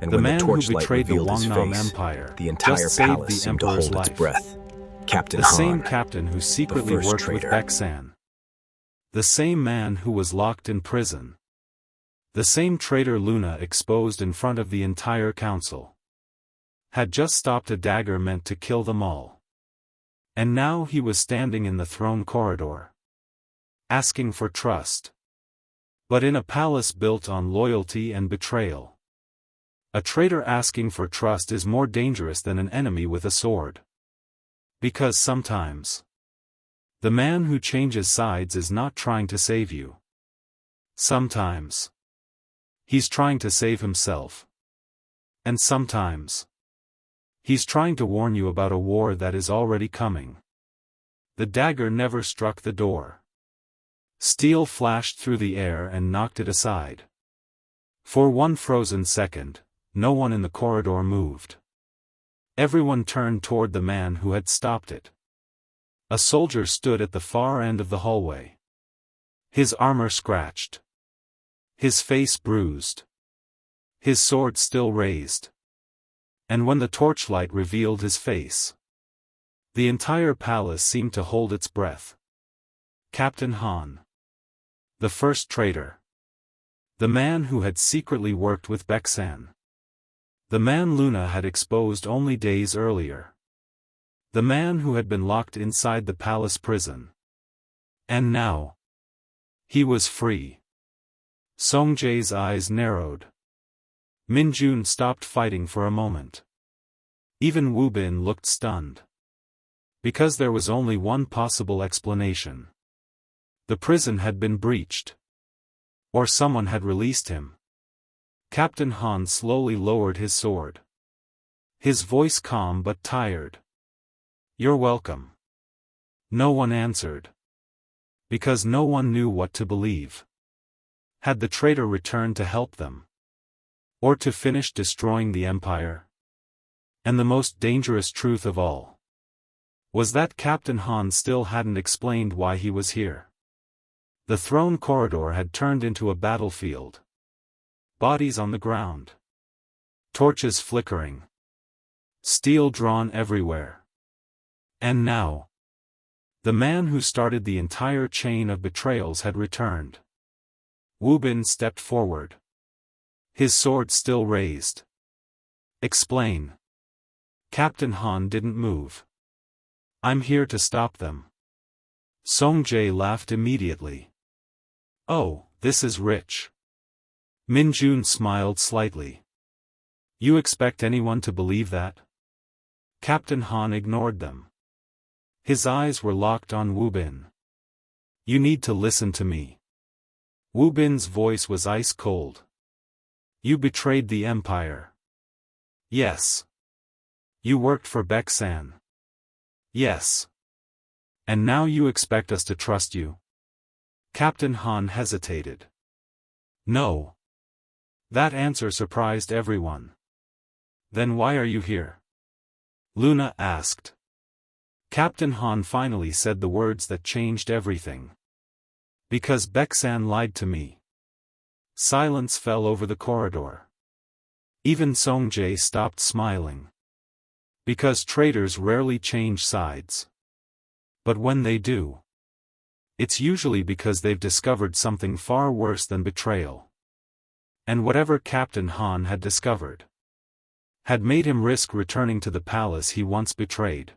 and The when the man who torchlight betrayed the revealed his Wang-Nam face, Empire the entire just saved palace the seemed to emperor's hold its life. breath. Captain The same Han, captain who secretly first worked with traitor. Baek-san. The same man who was locked in prison. The same traitor Luna exposed in front of the entire council. Had just stopped a dagger meant to kill them all. And now he was standing in the throne corridor, asking for trust. But in a palace built on loyalty and betrayal. A traitor asking for trust is more dangerous than an enemy with a sword. Because sometimes, the man who changes sides is not trying to save you. Sometimes, he's trying to save himself. And sometimes, he's trying to warn you about a war that is already coming. The dagger never struck the door. Steel flashed through the air and knocked it aside. For one frozen second, no one in the corridor moved. Everyone turned toward the man who had stopped it. A soldier stood at the far end of the hallway. His armor scratched. His face bruised. His sword still raised. And when the torchlight revealed his face, the entire palace seemed to hold its breath. Captain Han. The first traitor. The man who had secretly worked with Baek-san. The man Luna had exposed only days earlier. The man who had been locked inside the palace prison. And now, he was free. Song Jae's eyes narrowed. Min Jun stopped fighting for a moment. Even Wu Bin looked stunned. Because there was only one possible explanation. The prison had been breached. Or someone had released him. Captain Han slowly lowered his sword. His voice calm but tired. "You're welcome." No one answered. Because no one knew what to believe. Had the traitor returned to help them? Or to finish destroying the empire? And the most dangerous truth of all was that Captain Han still hadn't explained why he was here. The throne corridor had turned into a battlefield. Bodies on the ground. Torches flickering. Steel drawn everywhere. And now, the man who started the entire chain of betrayals had returned. Wu Bin stepped forward. His sword still raised. "Explain." Captain Han didn't move. "I'm here to stop them." Song Jae laughed immediately. "Oh, this is rich." Min Jun smiled slightly. "You expect anyone to believe that?" Captain Han ignored them. His eyes were locked on Wu Bin. "You need to listen to me." Wu Bin's voice was ice cold. "You betrayed the empire." "Yes." "You worked for Baek-san." "Yes." "And now you expect us to trust you?" Captain Han hesitated. "No." That answer surprised everyone. "Then why are you here?" Luna asked. Captain Han finally said the words that changed everything. "Because Baek-san lied to me." Silence fell over the corridor. Even Song Jae stopped smiling. Because traitors rarely change sides. But when they do, it's usually because they've discovered something far worse than betrayal. And whatever Captain Han had discovered had made him risk returning to the palace he once betrayed.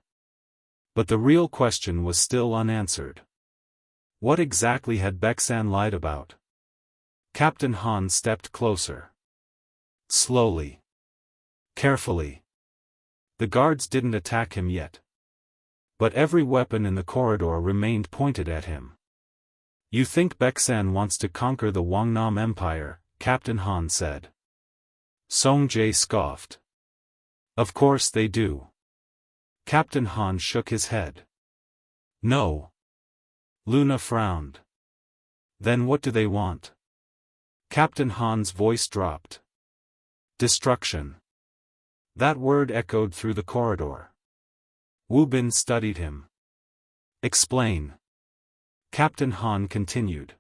But the real question was still unanswered. What exactly had Baek-san lied about? Captain Han stepped closer. Slowly. Carefully. The guards didn't attack him yet. But every weapon in the corridor remained pointed at him. "You think Baek-san wants to conquer the Wang-Nam Empire?" Captain Han said. Song Jae scoffed. "Of course they do." Captain Han shook his head. "No." Luna frowned. "Then what do they want?" Captain Han's voice dropped. "Destruction." That word echoed through the corridor. Wu Bin studied him. "Explain." Captain Han continued.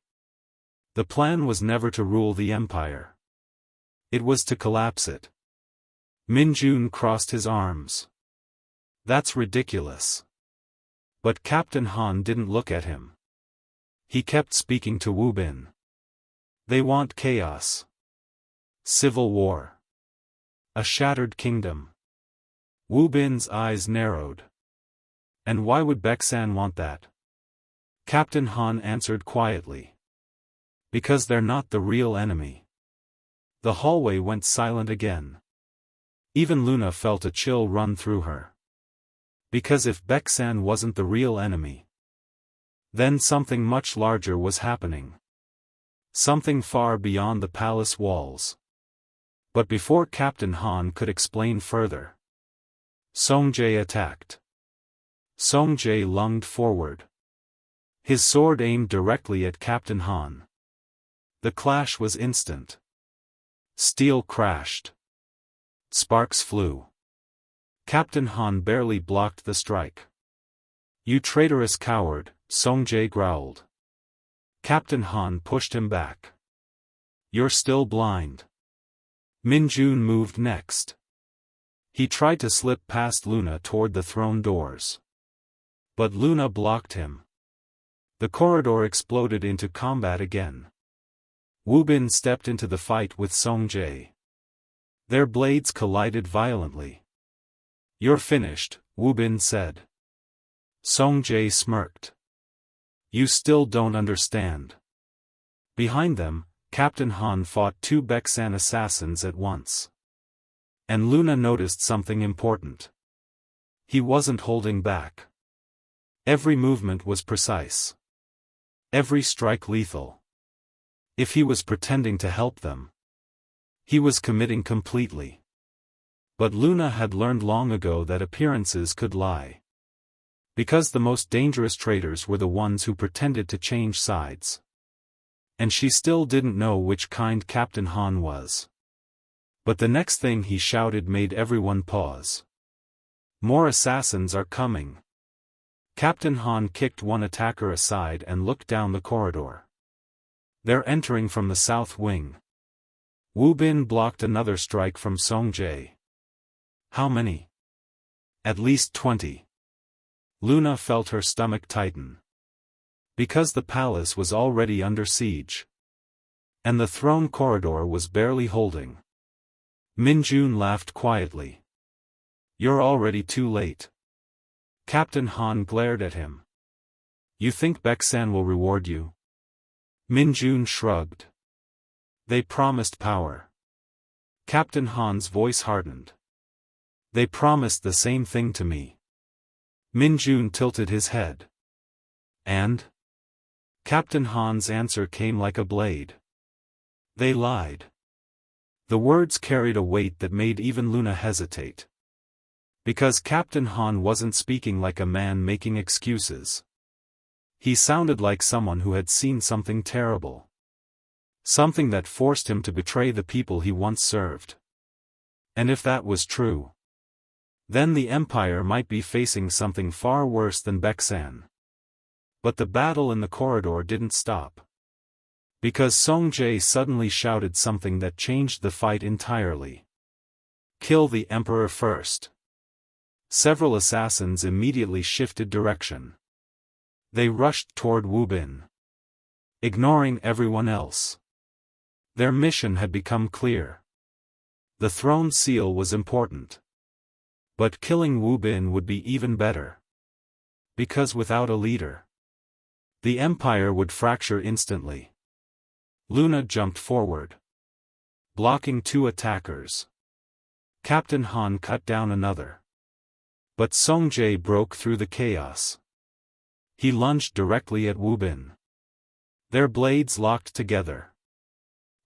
The plan was never to rule the empire. It was to collapse it. Min-jun crossed his arms. That's ridiculous. But Captain Han didn't look at him. He kept speaking to Wu Bin. They want chaos. Civil war. A shattered kingdom. Wu Bin's eyes narrowed. And why would Baek-san want that? Captain Han answered quietly. Because they're not the real enemy. The hallway went silent again. Even Luna felt a chill run through her. Because if Baek-san wasn't the real enemy, then something much larger was happening. Something far beyond the palace walls. But before Captain Han could explain further, Song-jae attacked. Song-jae lunged forward. His sword aimed directly at Captain Han. The clash was instant. Steel crashed. Sparks flew. Captain Han barely blocked the strike. You traitorous coward, Song-jae growled. Captain Han pushed him back. You're still blind. Min-jun moved next. He tried to slip past Luna toward the throne doors. But Luna blocked him. The corridor exploded into combat again. Wu Bin stepped into the fight with Song-jae. Their blades collided violently. You're finished, Wu Bin said. Song-jae smirked. You still don't understand. Behind them, Captain Han fought two Baek-san assassins at once. And Luna noticed something important. He wasn't holding back. Every movement was precise. Every strike lethal. If he was pretending to help them, he was committing completely. But Luna had learned long ago that appearances could lie. Because the most dangerous traitors were the ones who pretended to change sides. And she still didn't know which kind Captain Han was. But the next thing he shouted made everyone pause. More assassins are coming. Captain Han kicked one attacker aside and looked down the corridor. They're entering from the south wing. Wu Bin blocked another strike from Song-jae. How many? At least 20. Luna felt her stomach tighten. Because the palace was already under siege. And the throne corridor was barely holding. Min-jun laughed quietly. You're already too late. Captain Han glared at him. You think Baek-san will reward you? Min-jun shrugged. They promised power. Captain Han's voice hardened. They promised the same thing to me. Min-jun tilted his head. And? Captain Han's answer came like a blade. They lied. The words carried a weight that made even Luna hesitate. Because Captain Han wasn't speaking like a man making excuses. He sounded like someone who had seen something terrible. Something that forced him to betray the people he once served. And if that was true, then the Empire might be facing something far worse than Baek-san. But the battle in the corridor didn't stop. Because Song-jae suddenly shouted something that changed the fight entirely. Kill the Emperor first. Several assassins immediately shifted direction. They rushed toward Wu Bin, ignoring everyone else. Their mission had become clear. The throne seal was important. But killing Wu Bin would be even better. Because without a leader, the Empire would fracture instantly. Luna jumped forward, blocking two attackers. Captain Han cut down another. But Song-jae broke through the chaos. He lunged directly at Wu Bin. Their blades locked together.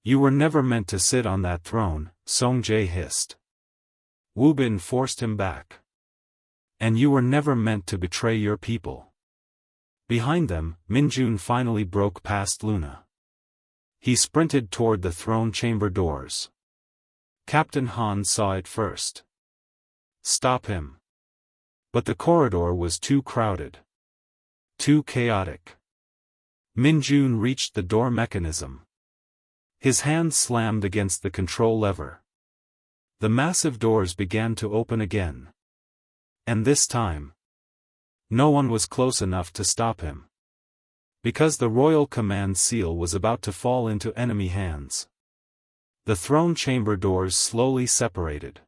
You were never meant to sit on that throne, Song-jae hissed. Wu Bin forced him back. And you were never meant to betray your people. Behind them, Min-jun finally broke past Luna. He sprinted toward the throne chamber doors. Captain Han saw it first. Stop him. But the corridor was too crowded. Too chaotic. Min-jun reached the door mechanism. His hand slammed against the control lever. The massive doors began to open again. And this time, no one was close enough to stop him. Because the royal command seal was about to fall into enemy hands. The throne chamber doors slowly separated.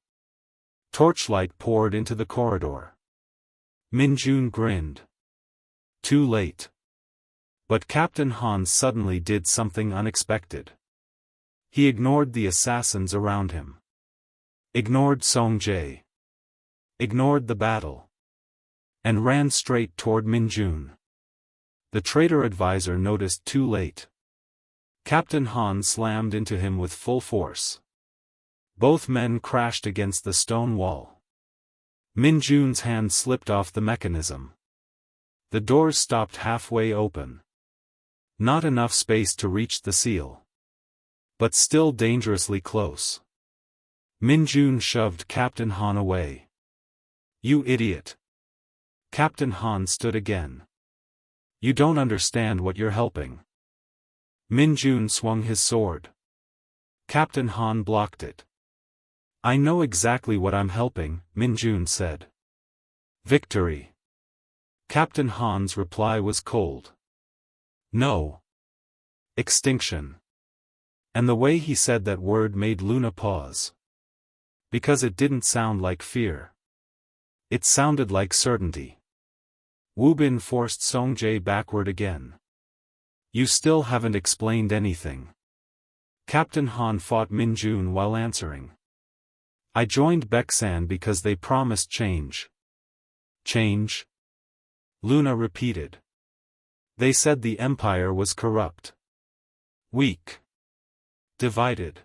Torchlight poured into the corridor. Min-jun grinned. Too late. But Captain Han suddenly did something unexpected. He ignored the assassins around him. Ignored Song-jae. Ignored the battle. And ran straight toward Min-jun. The traitor advisor noticed too late. Captain Han slammed into him with full force. Both men crashed against the stone wall. Min-jun's hand slipped off the mechanism. The doors stopped halfway open. Not enough space to reach the seal. But still dangerously close. Min-jun shoved Captain Han away. You idiot. Captain Han stood again. You don't understand what you're helping. Min-jun swung his sword. Captain Han blocked it. I know exactly what I'm helping, Min-jun said. Victory. Captain Han's reply was cold. No. Extinction. And the way he said that word made Luna pause. Because it didn't sound like fear. It sounded like certainty. Wu Bin forced Song-jae backward again. You still haven't explained anything. Captain Han fought Min-jun while answering. I joined Baeksan because they promised change. Change? Luna repeated. They said the empire was corrupt. Weak. Divided.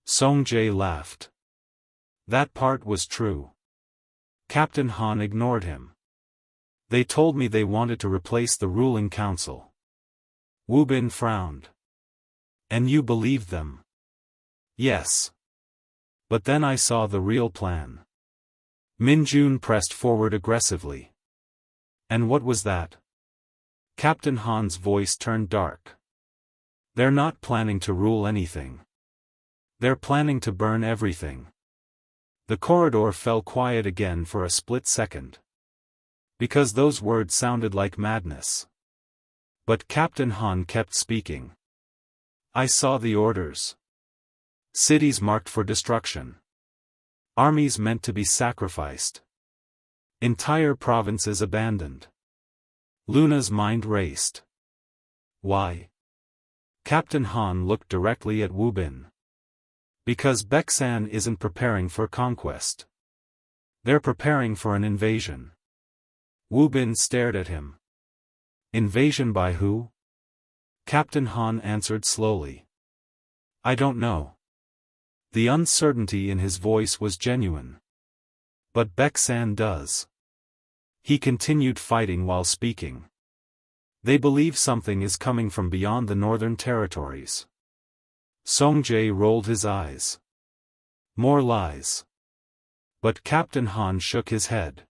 Song-jae laughed. That part was true. Captain Han ignored him. They told me they wanted to replace the ruling council. Wu Bin frowned. And you believed them? Yes. But then I saw the real plan. Min-jun pressed forward aggressively. And what was that? Captain Han's voice turned dark. They're not planning to rule anything. They're planning to burn everything. The corridor fell quiet again for a split second. Because those words sounded like madness. But Captain Han kept speaking. I saw the orders. Cities marked for destruction. Armies meant to be sacrificed. Entire provinces abandoned. Luna's mind raced. Why? Captain Han looked directly at Wu Bin. Because Baeksan isn't preparing for conquest. They're preparing for an invasion. Wu Bin stared at him. Invasion by who? Captain Han answered slowly. I don't know. The uncertainty in his voice was genuine. But Baeksan does. He continued fighting while speaking. They believe something is coming from beyond the northern territories. Song-jae rolled his eyes. More lies. But Captain Han shook his head.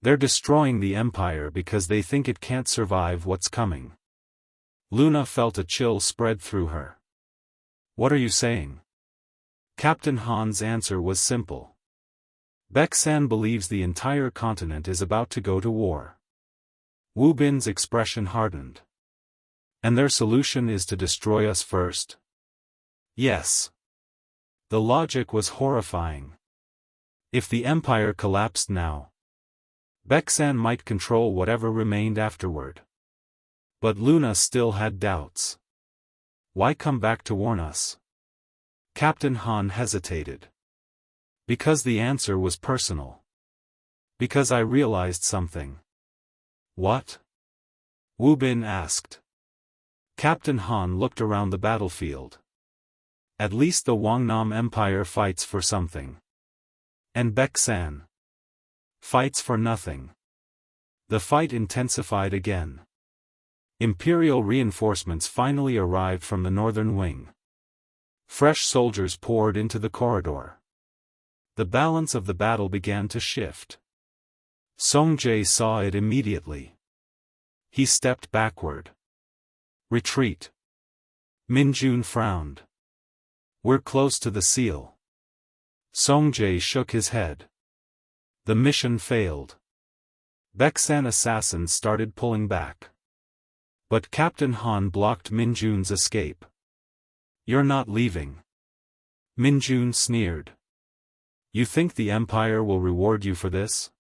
They're destroying the empire because they think it can't survive what's coming. Luna felt a chill spread through her. What are you saying? Captain Han's answer was simple. Baeksan believes the entire continent is about to go to war. Wu Bin's expression hardened. And their solution is to destroy us first? Yes. The logic was horrifying. If the empire collapsed now, Baeksan might control whatever remained afterward. But Luna still had doubts. Why come back to warn us? Captain Han hesitated. Because the answer was personal. Because I realized something. What? Wu Bin asked. Captain Han looked around the battlefield. At least the Wang-Nam Empire fights for something. And Baeksan fights for nothing. The fight intensified again. Imperial reinforcements finally arrived from the northern wing. Fresh soldiers poured into the corridor. The balance of the battle began to shift. Song-jae saw it immediately. He stepped backward. Retreat. Min-jun frowned. We're close to the seal. Songjay shook his head. The mission failed. Baeksan assassins started pulling back. But Captain Han blocked Minjun's escape. "You're not leaving." Minjun sneered. "You think the Empire will reward you for this?"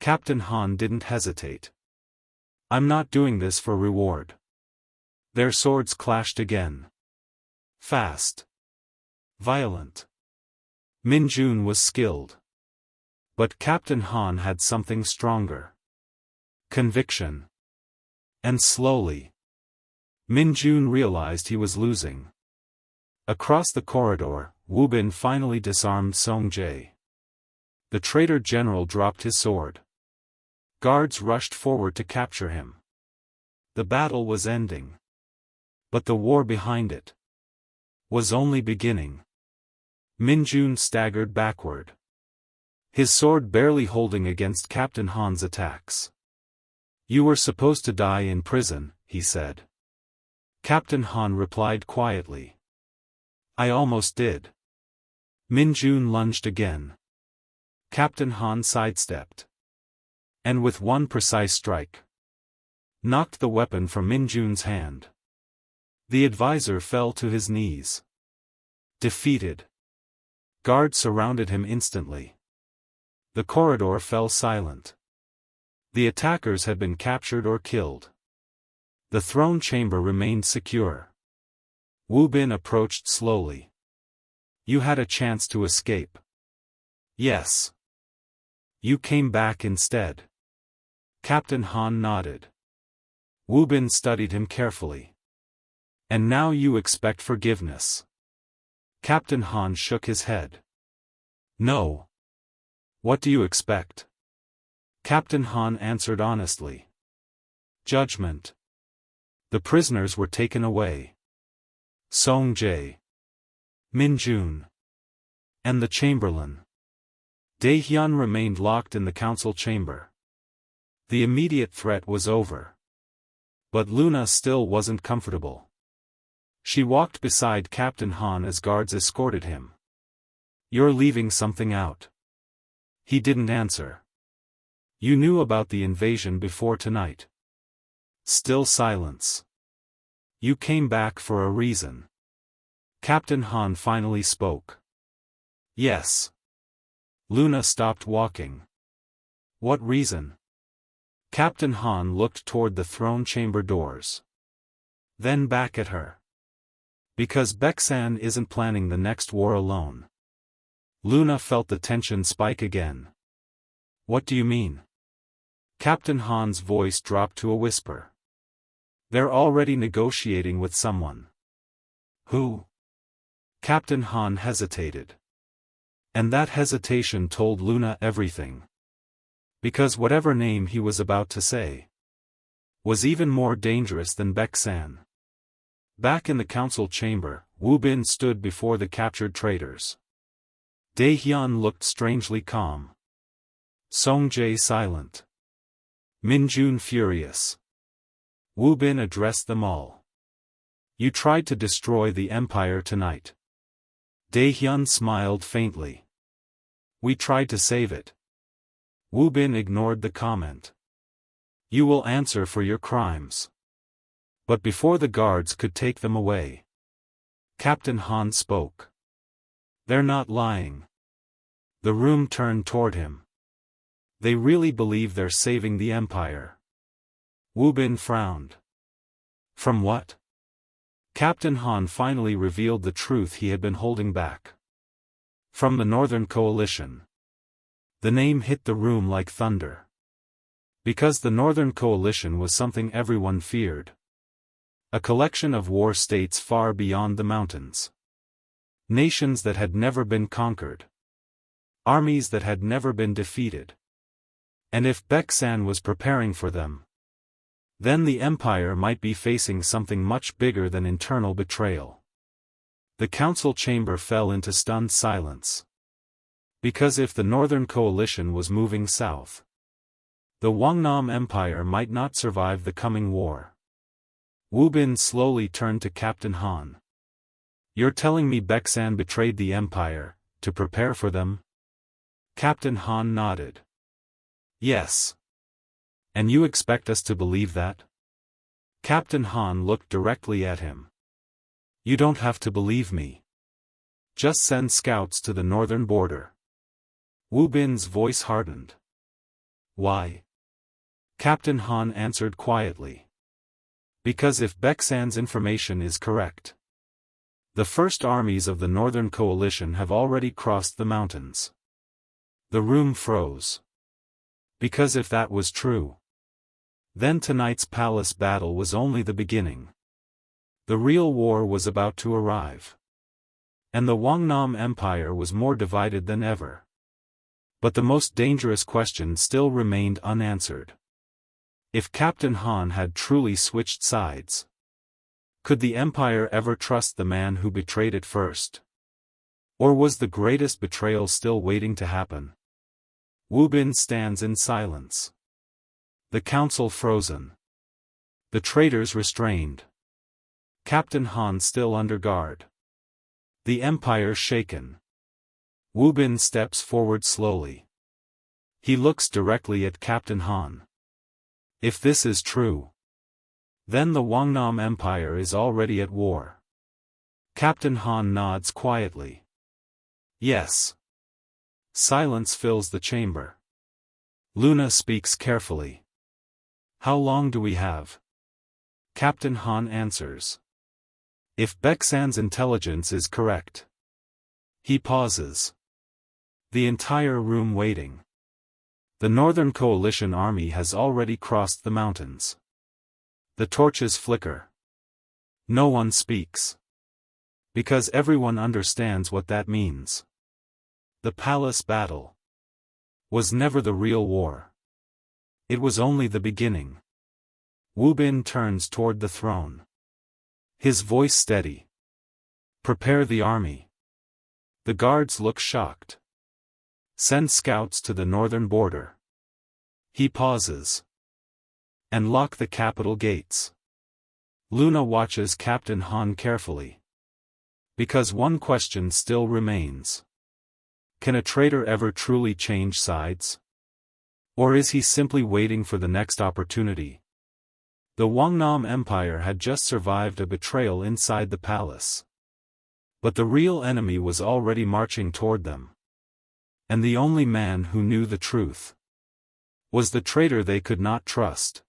Captain Han didn't hesitate. "I'm not doing this for reward." Their swords clashed again. Fast. Violent. Minjun was skilled. But Captain Han had something stronger. Conviction. And slowly, Minjun realized he was losing. Across the corridor, Wu Bin finally disarmed Songjay. The traitor general dropped his sword. Guards rushed forward to capture him. The battle was ending. But the war behind it was only beginning. Minjun staggered backward, his sword barely holding against Captain Han's attacks. "You were supposed to die in prison," he said. Captain Han replied quietly. "I almost did." Minjun lunged again. Captain Han sidestepped. And with one precise strike, knocked the weapon from Minjun's hand. The advisor fell to his knees. Defeated. Guards surrounded him instantly. The corridor fell silent. The attackers had been captured or killed. The throne chamber remained secure. Wu Bin approached slowly. "You had a chance to escape." "Yes. You came back instead." Captain Han nodded. Wu Bin studied him carefully. "And now you expect forgiveness?" Captain Han shook his head. "No. What do you expect?" Captain Han answered honestly. "Judgment." The prisoners were taken away. Songjay, Minjun, and the Chamberlain. Daehyun remained locked in the council chamber. The immediate threat was over. But Luna still wasn't comfortable. She walked beside Captain Han as guards escorted him. "You're leaving something out." He didn't answer. "You knew about the invasion before tonight." Still silence. "You came back for a reason." Captain Han finally spoke. "Yes." Luna stopped walking. "What reason?" Captain Han looked toward the throne chamber doors. Then back at her. "Because Baeksan isn't planning the next war alone." Luna felt the tension spike again. "What do you mean?" Captain Han's voice dropped to a whisper. "They're already negotiating with someone." "Who?" Captain Han hesitated. And that hesitation told Luna everything. Because whatever name he was about to say was even more dangerous than Baeksan. Back in the council chamber, Wu Bin stood before the captured traitors. Daehyun looked strangely calm. Songjay silent. Minjun furious. Wu Bin addressed them all. "You tried to destroy the Empire tonight." Daehyun smiled faintly. "We tried to save it." Wu Bin ignored the comment. "You will answer for your crimes." But before the guards could take them away, Captain Han spoke. "They're not lying." The room turned toward him. "They really believe they're saving the Empire." Wu Bin frowned. "From what?" Captain Han finally revealed the truth he had been holding back. "From the Northern Coalition." The name hit the room like thunder. Because the Northern Coalition was something everyone feared. A collection of war states far beyond the mountains. Nations that had never been conquered. Armies that had never been defeated. And if Baeksan was preparing for them, then the Empire might be facing something much bigger than internal betrayal. The council chamber fell into stunned silence. Because if the Northern Coalition was moving south, the Wang-Nam Empire might not survive the coming war. Wu Bin slowly turned to Captain Han. "You're telling me Baeksan betrayed the Empire, to prepare for them? Captain Han nodded. Yes. And you expect us to believe that? Captain Han looked directly at him. You don't have to believe me. Just send scouts to the northern border. Wu Bin's voice hardened. Why? Captain Han answered quietly. Because if Baeksan's information is correct, the first armies of the Northern Coalition have already crossed the mountains. The room froze. Because if that was true, then tonight's palace battle was only the beginning. The real war was about to arrive. And the Wang-Nam Empire was more divided than ever. But the most dangerous question still remained unanswered. If Captain Han had truly switched sides, could the Empire ever trust the man who betrayed it first? Or was the greatest betrayal still waiting to happen? Wu Bin stands in silence. The council frozen. The traitors restrained. Captain Han still under guard. The Empire shaken. Wu Bin steps forward slowly. He looks directly at Captain Han. If this is true, then the Wang-Nam Empire is already at war. Captain Han nods quietly. Yes. Silence fills the chamber. Luna speaks carefully. How long do we have? Captain Han answers. If Baeksan's intelligence is correct. He pauses. The entire room waiting. The Northern Coalition army has already crossed the mountains. The torches flicker. No one speaks. Because everyone understands what that means. The palace battle was never the real war. It was only the beginning. Wu Bin turns toward the throne. His voice steady. Prepare the army. The guards look shocked. Send scouts to the northern border. He pauses. And lock the capital gates. Luna watches Captain Han carefully. Because one question still remains. Can a traitor ever truly change sides? Or is he simply waiting for the next opportunity? The Wang-Nam Empire had just survived a betrayal inside the palace. But the real enemy was already marching toward them. And the only man who knew the truth was the traitor they could not trust.